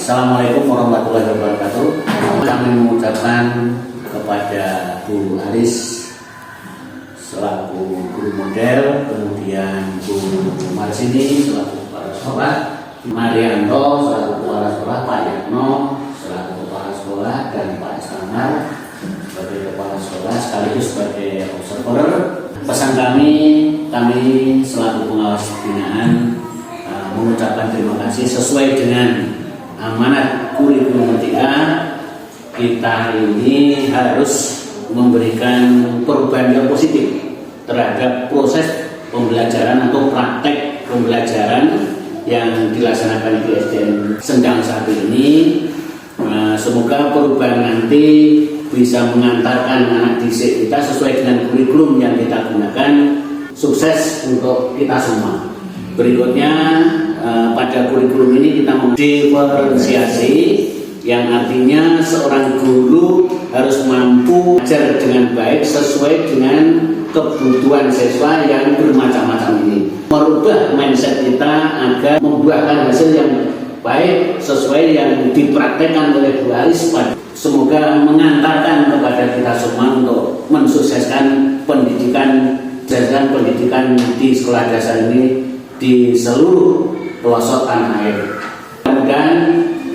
Assalamualaikum warahmatullahi wabarakatuh. Kami mengucapkan kepada Bu Aris selaku guru model, kemudian Bu Marsini selaku kepala sekolah, Marianto selaku kepala sekolah, Pak Yatno selaku kepala sekolah, dan Pak Iskandar sebagai kepala sekolah sekaligus sebagai observer. Pesan kami selaku pengawas binaan mengucapkan terima kasih sesuai dengan amanat kurikulum 3. Kita ini harus memberikan perubahan yang positif terhadap proses pembelajaran atau praktek pembelajaran yang dilaksanakan di SDN Sendang saat ini. Semoga perubahan nanti bisa mengantarkan anak didik kita sesuai dengan kurikulum yang kita gunakan, sukses untuk kita semua. Berikutnya pada kurikulum ini kita mendiferensiasi, yang artinya seorang guru harus mampu ajar dengan baik sesuai dengan kebutuhan siswa yang bermacam-macam ini. Merubah mindset kita agar membuahkan hasil yang baik sesuai yang dipraktekkan oleh Bu Aris. Semoga mengantarkan kepada kita semua untuk mensukseskan pendidikan di sekolah dasar ini di seluruh pelosok tanah air. Mudah-mudahan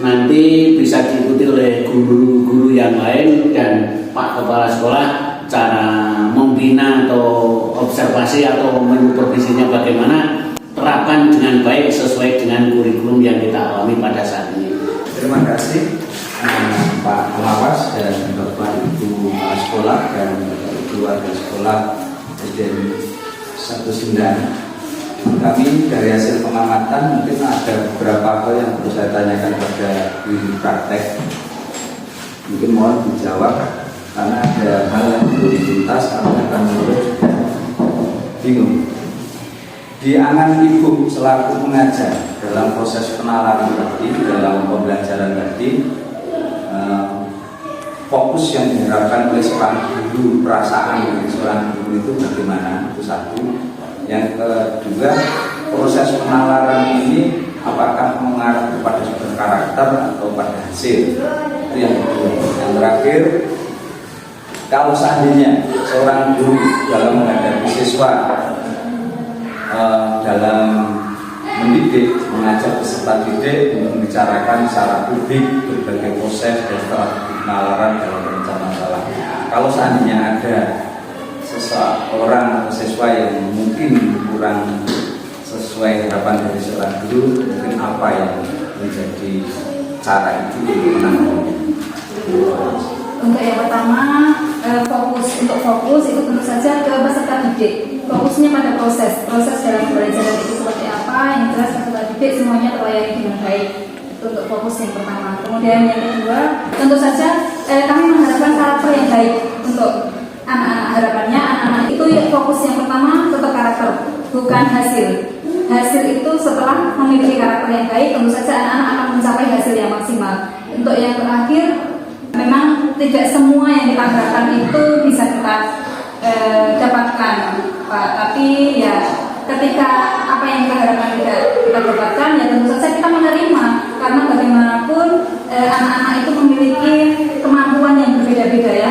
nanti bisa diikuti oleh guru-guru yang lain dan Pak Kepala Sekolah cara membina atau observasi atau menupervisinya bagaimana, terapkan dengan baik sesuai dengan kurikulum yang kita alami pada saat ini. Terima kasih Pak Pengawas dan Bapak Ibu Kepala Sekolah dan keluarga sekolah SDN 1 Sendang. Kami dari hasil pengamatan mungkin ada beberapa hal yang perlu saya tanyakan pada guru praktek. Mungkin mohon dijawab karena ada hal yang perlu dituntas, kami akan menurut bingung. Di angan ibu selaku pengajar dalam proses penalaran tadi, dalam pembelajaran tadi, fokus yang diharapkan oleh seorang guru, perasaan dari seorang guru itu bagaimana? Itu satu. Yang kedua, proses penalaran ini apakah mengarah kepada sebuah karakter atau pada hasil? Itu yang kedua. Yang terakhir, kalau seandainya seorang guru dalam menghadapi siswa, dalam mendidik, mengajar peserta didik untuk membicarakan secara publik berbagai proses dan strategi penalaran dalam perencanaan masalah. Kalau seandainya ada seseorang atau siswa yang mungkin kurang sesuai harapan dari seorang guru, mungkin apa yang menjadi cara itu untuk menangani? Untuk yang pertama, untuk fokus itu tentu saja ke peserta didik. Fokusnya pada proses dalam pembelajaran itu seperti apa, yang jelas peserta didik semuanya terlayani dengan baik. Itu untuk fokus yang pertama. Kemudian yang kedua, tentu saja kami mengharapkan karakter yang baik untuk anak-anak. Harapannya anak-anak itu fokus yang pertama tetap karakter, bukan hasil. Hasil itu setelah memiliki karakter yang baik, tentu saja anak-anak akan mencapai hasil yang maksimal. Untuk yang terakhir, memang tidak semua yang kita harapkan itu bisa kita dapatkan, Pak. Tapi ya ketika apa yang kita harapkan tidak kita dapatkan, ya tentu saja kita menerima, karena bagaimanapun anak-anak itu memiliki kemampuan yang berbeda-beda ya.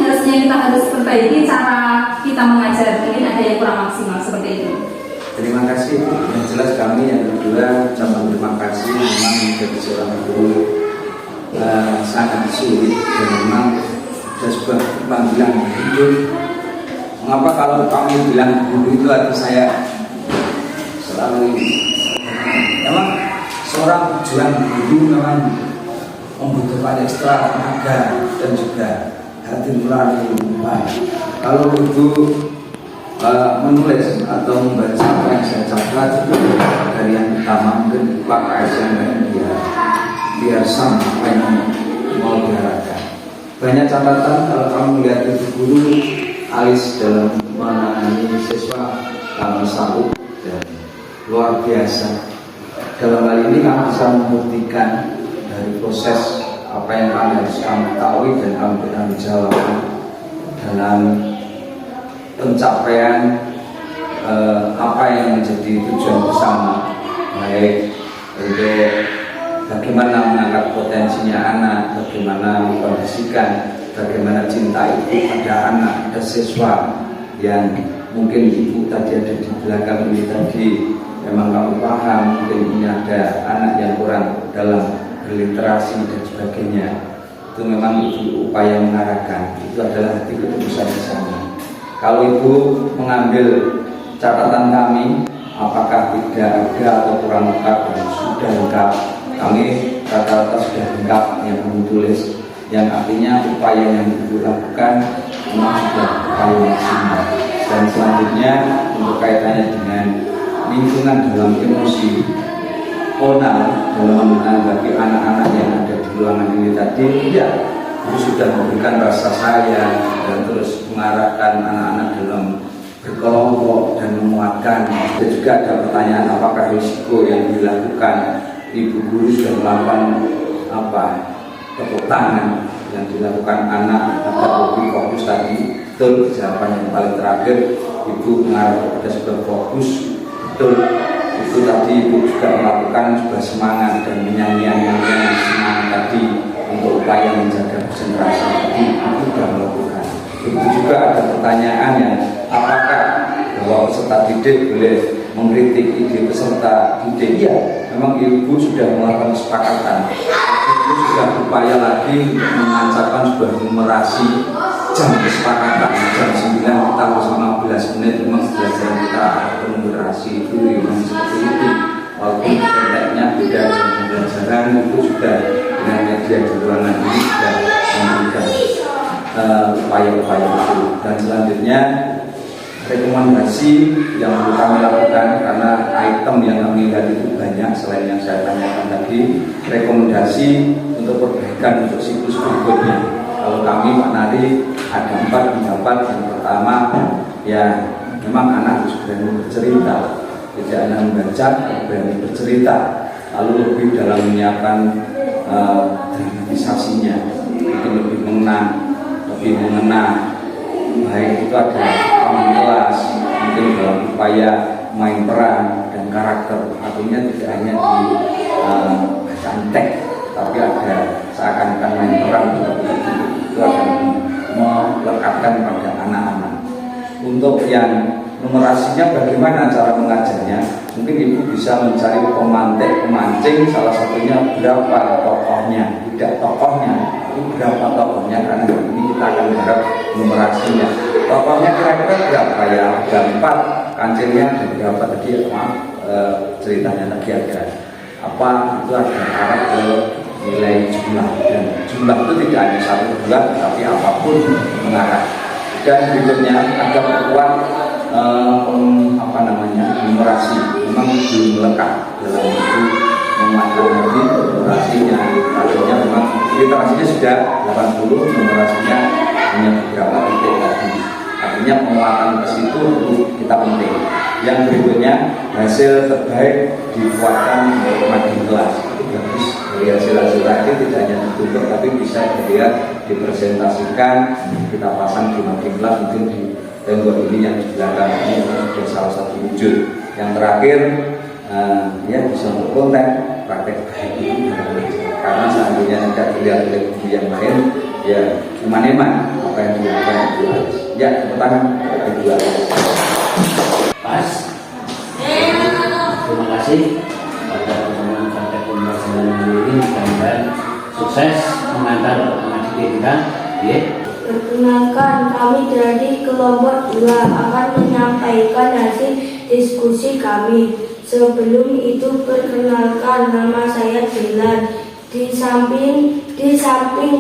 Harusnya kita harus perbaiki cara kita mengajar, mungkin ada yang kurang maksimal seperti itu. Terima kasih. Yang jelas kami yang kedua ucapan terima kasih. Memang menjadi seorang guru sangat sulit dan memang ada sebuah panggilan hidup. Mengapa kalau kami bilang guru itu arti saya selalu ini? Memang seorang juang guru memang membutuhkan ekstra tenaga dan juga hati nurani. Kalau ibu menulis atau membaca apa yang saya catat itu dari yang pertama mungkin Pak Kaisang biar sama apa yang mau diharapkan. Banyak catatan kalau kamu melihat itu guru alis dalam menangani siswa kamu salut dan luar biasa. Dalam hal ini kamu bisa membuktikan dari proses apa yang harus kamu tahu dan kamu bertanggung jawab dalam pencapaian apa yang menjadi tujuan bersama, baik untuk bagaimana mengangkat potensinya anak, bagaimana mengkondisikan, bagaimana cinta ibu pada anak, ada siswa yang mungkin ibu tadi ada di belakang ini tadi memang kamu paham, mungkin ini ada anak yang kurang dalam berliterasi dan sebagainya. Itu memang ibu upaya mengarahkan, itu adalah hati ketulusan bersama. Kalau ibu mengambil catatan kami, apakah tidak ada atau kurang lengkap dan sudah lengkap, kami rata-rata sudah lengkap yang kami tulis, yang artinya upaya yang ibu lakukan memang sudah upaya maksimal. Dan selanjutnya untuk kaitannya dengan lingkungan dalam emosi konal dalam menanggapi anak-anak yang ada di ruangan ini tadi, ya ibu sudah memberikan rasa sayang dan terus mengarahkan anak-anak dalam berkelompok dan memuatkan. Dan juga ada pertanyaan apakah risiko yang dilakukan, ibu guru sudah melakukan tepuk tangan yang dilakukan anak agar lebih fokus tadi. Betul, jawaban yang paling terakhir ibu mengarah kepada sebuah fokus. Betul, itu tadi ibu juga melakukan sebuah semangat dan nyanyian semangat tadi untuk upaya menjaga konsentrasi. Tadi ibu sudah melakukan. Itu juga ada pertanyaan yang apakah bahwa peserta didik boleh mengkritik ide peserta didik? Ya, memang ibu sudah melakukan kesepakatan. Ibu sudah berupaya lagi mengancapkan sebuah numerasi jam kesepakatan. Jam 9 kita harus 15 menit, memang belajar kita ada numerasi itu memang seperti itu. Walaupun konteksnya beda dengan pembelajaran, itu sudah dengan media di ruangan ini sudah memberikan upaya-upaya itu. Dan selanjutnya rekomendasi yang perlu kami lakukan, karena item yang kami lihat itu banyak selain yang saya tanyakan tadi. Rekomendasi untuk perbaikan untuk siklus berikutnya. Kalau kami Pak Nari ada 4 pendapat. Yang pertama, ya memang anak harus berani bercerita, tidak hanya membaca, berani bercerita, lalu lebih dalam menyiapkan dramatisasinya, mungkin lebih mengena, baik itu ada teman kelas, mungkin dalam upaya main peran dan karakter, artinya tidak hanya di bacaan teks, tapi ada seakan-akan main peran itu akan melekatkan pada anak-anak. Untuk yang numerasinya bagaimana cara mengajarnya, mungkin ibu bisa mencari pemancing, salah satunya berapa tokohnya, tidak tokohnya, itu berapa tokohnya, karena ini kita akan garap numerasinya. Tokohnya kira-kira berapa ya, ada 4, kancilnya ada berapa tadi, ceritanya tadi ada apa, itu ada arah ke nilai jumlah, dan jumlah itu tidak hanya 1, 2, tapi apapun mengarah. Dan berikutnya ada perkuat numerasi, memang belum melekat dalam itu mematang lagi numerasinya, artinya memang literasinya sudah 80, numerasinya hanya beberapa titik tadi, artinya penguatan ke situ perlu kita penting. Yang berikutnya hasil terbaik dikuatkan makin kelas. Itu bagus, dari hasil-hasil tadi tidak hanya ditutup tapi bisa dilihat, dipresentasikan, kita pasang di makin kelas, mungkin di tembok ini yang di belakang ini sudah salah satu wujud. Yang terakhir ya bisa untuk konten praktek baik itu, karena seandainya tidak dilihat oleh guru yang lain, ya eman-eman apa yang dilakukan Ibu Aris. Ya, tepuk tangan kepada Ibu Aris. Pas. Terima kasih pada teman-teman praktek pembelajaran ini, mudah-mudahan sukses mengantar anak didik kita. Ya. Perkenalkan, kami dari kelompok 2 akan menyampaikan hasil diskusi kami. Sebelum itu perkenalkan, nama saya Dilan. Di samping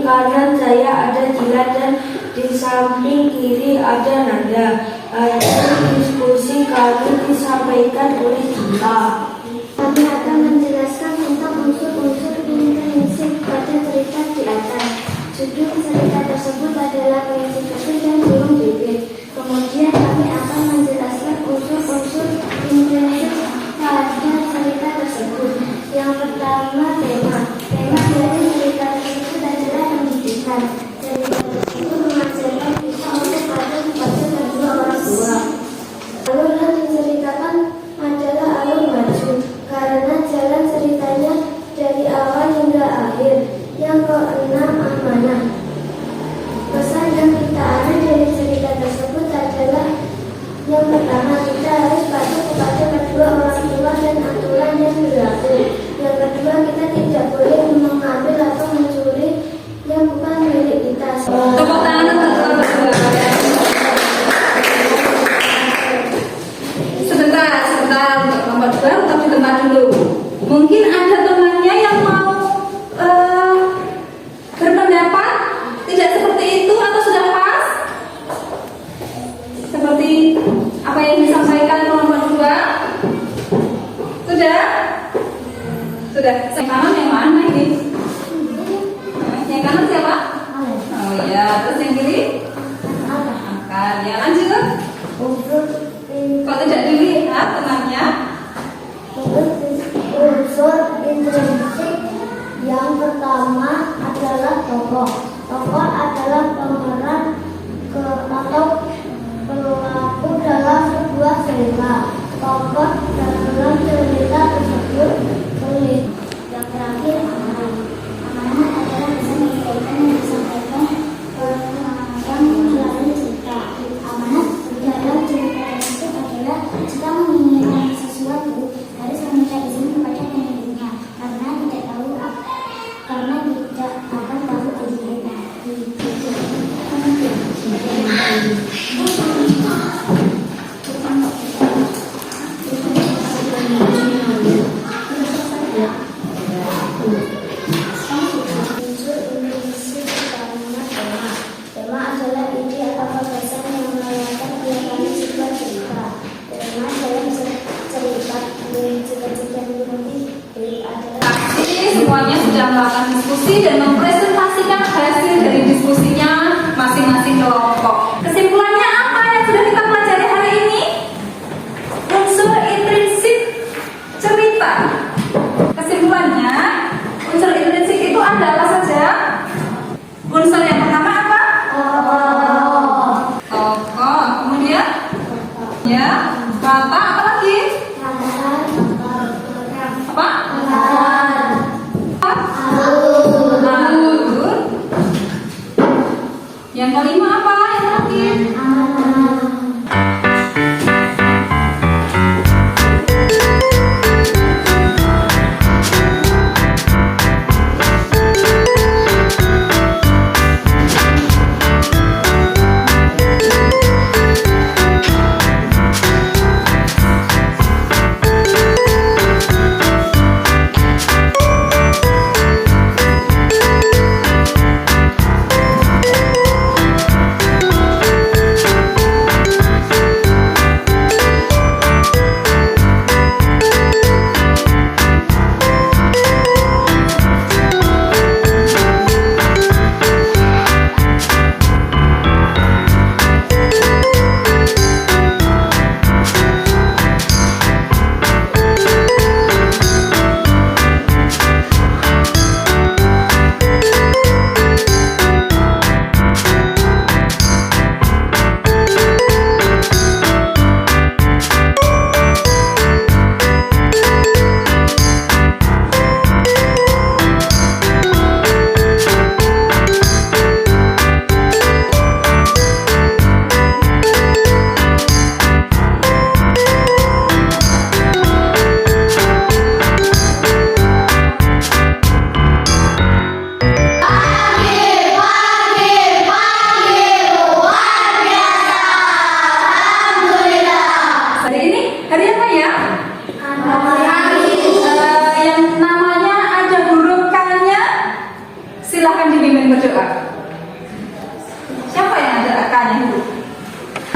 kanan saya ada Dilan dan di samping kiri ada Nanda. Hasil diskusi kami disampaikan oleh Dila. Kami akan menjelaskan tentang unsur-unsur intrinsik pada cerita di atas. Judul cerita tersebut adalah prinsip kecil dan burung bibit. Kemudian kami akan menjelaskan unsur-unsur intrinsik pada cerita tersebut. Yang pertama, tema. Tema dari cerita tersebut adalah pendidikan. Cerita tersebut mengajarkan kita untuk patuh kepada kedua orang tua. Alur yang diceritakan adalah alur maju, karena kanan yang mana ini? Yang kanan siapa? Oh iya, terus yang kiri? Akan. Ya lanjut. Kok tidak dilihat tenangnya? Unsur intrinsik yang pertama adalah tokoh. Tokoh adalah pemeran atau pelaku dalam sebuah cerita. Tokoh dalam cerita tersebut tulis. Yang terakhir amanah. Amanah adalah pesan yang disampaikan yang melalui cerita. Amanah dalam cerita itu adalah jika menginginkan sesuatu harus meminta izin kepada pemiliknya karena tidak akan tahu akhirnya. Tema adalah ide atau gagasan yang melahirkan kegiatan sebuah cerita. Tema dalam cerita cita-cita dimulai adalah Semuanya sudah melakukan diskusi dan mempresentasikan hasil dari diskusinya masing-masing kelompok. Kesimpulannya apa yang sudah kita pelajari hari ini? Unsur intrinsik cerita. Kesimpulannya, unsur intrinsik itu ada apa saja? Unsur yang pertama apa? Tokoh. Kemudian? Ya, kata apa lagi? Apa? Alur. Yang kelima apa? Yang terakhir?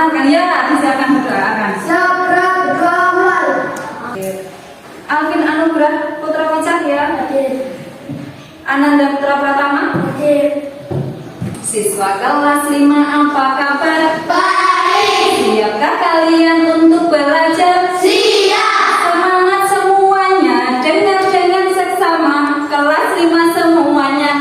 Kan ya, disiapkan berdoakan. Alvin Anugrah Putra Wicahya. Ananda Putra Pratama. Siswa kelas 5 apa kabar? Baik. Siapkah kalian untuk belajar? Siap. Semangat semuanya, dengar dengan seksama. Kelas 5 semuanya.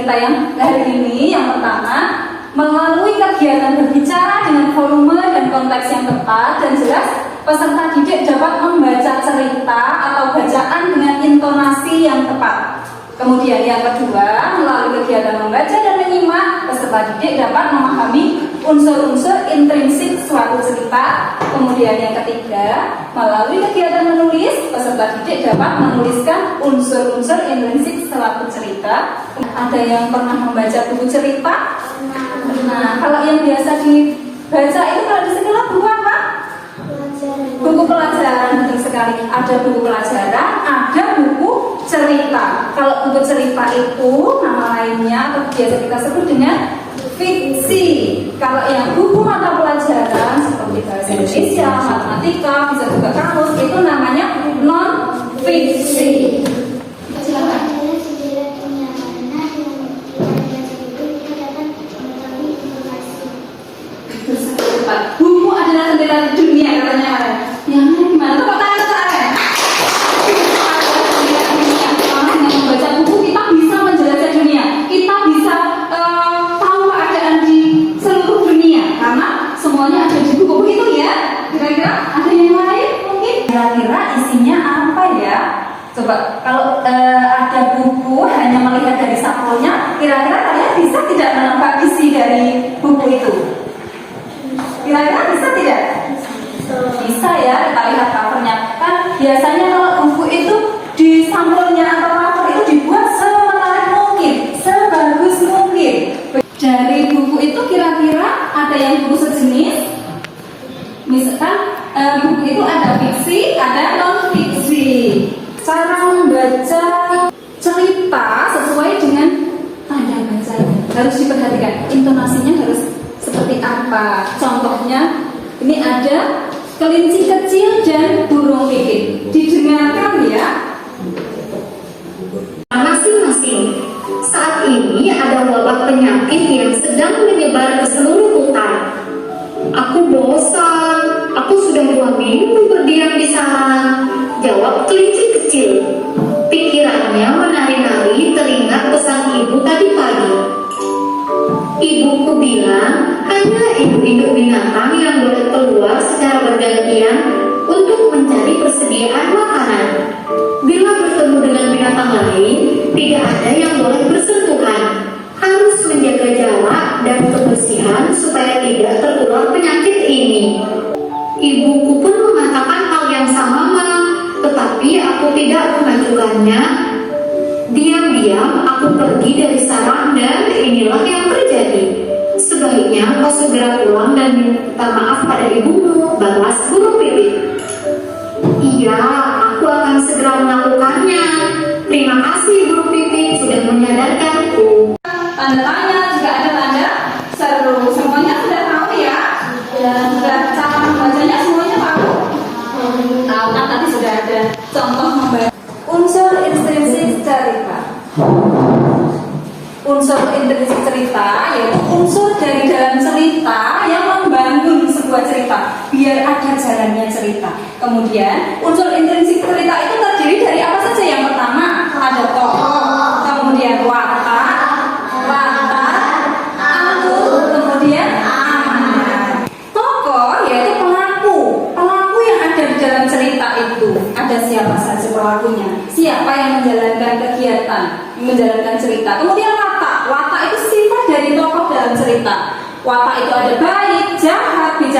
Yang hari ini yang pertama, melalui kegiatan berbicara dengan volume dan konteks yang tepat dan jelas, peserta didik dapat membaca cerita atau bacaan dengan intonasi yang tepat. Kemudian yang kedua, melalui kegiatan membaca dan menyimak, peserta didik dapat memahami unsur-unsur intrinsik suatu cerita. Kemudian yang ketiga, melalui kegiatan menulis, peserta didik dapat menuliskan unsur-unsur intrinsik suatu cerita. Ada yang pernah membaca buku cerita? Nah, kalau yang biasa Baca itu kalau di sekolah buku apa? Buku pelajaran, betul sekali. Ada buku pelajaran, ada buku cerita. Kalau buku cerita itu nama lainnya atau biasa kita sebut dengan fiksi. Kalau yang buku mata pelajaran seperti bahasa Indonesia, matematika, bisa juga kamus, itu namanya non fiksi. Silakan. Buku adalah jendela dunia katanya Maren. Yang mana gimana? Tepuk tangan untuk Maren. Buku adalah jendela dunia. Karena dengan membaca buku kita bisa menjelajah dunia. Kita bisa tahu keadaan di seluruh dunia. Karena semuanya ada di buku itu ya. Kira-kira ada yang lain mungkin? Kira-kira isinya apa ya? Coba kalau ada buku hanya melihat dari sampulnya, kira-kira kalian bisa tidak menebak isi dari buku itu? Kira-kira bisa tidak? Bisa ya, kita lihat covernya. Kan biasanya kalau buku itu di sampulnya atau cover itu dibuat semenarik mungkin, sebagus mungkin. Dari buku itu kira-kira ada yang buku sejenis. Misalkan buku itu ada fiksi, ada non fiksi. Cara membaca cerita sesuai dengan tanda bacanya harus diperhatikan. Intonasinya harus seperti apa? Contohnya, ini ada kelinci kecil dan burung pipit. Didengarkan ya. Masing-masing, saat ini ada wabah penyakit yang sedang menyebar ke seluruh hutan. Aku bosan, aku sudah 2 minggu berdiam di sana, jawab kelinci kecil. Pikirannya menari-nari teringat pesan ibu tadi pagi. Ibuku bilang hanya induk-induk binatang yang boleh keluar secara bergantian untuk mencari persediaan makanan. Bila bertemu dengan binatang lain, tidak ada yang boleh bersentuhan. Harus menjaga jarak dan kebersihan supaya tidak tertular penyakit ini. Ibuku pun mengatakan hal yang sama, Ma, tetapi aku tidak mengajukannya. Diam-diam aku pergi dari sarang dan inilah yang terjadi. Sebaiknya kau segera pulang dan minta maaf pada ibumu, balas burung pipit. Iya, aku akan segera melakukannya. Terima kasih burung pipit sudah menyadarkanku. Tanda tanya, jika ada tanda seru. Semuanya sudah tahu ya? Sudah cara membacanya semuanya tahu? Tahu kan tadi sudah ada contoh membaca. Unsur intrinsik cerita. Unsur intrinsik cerita yaitu unsur dari dalam cerita yang membangun sebuah cerita biar ada jalannya cerita. Kemudian unsur intrinsik cerita itu terdiri dari apa saja? Yang pertama ada tokoh, kemudian watak, alur, kemudian amanat. Tokoh yaitu pelaku yang ada di dalam cerita itu. Ada siapa saja pelakunya? Siapa yang menjalankan kegiatan, menjalankan cerita? Kemudian watak itu sifat dari tokoh dalam cerita. Watak itu ada baik, jahat, bijak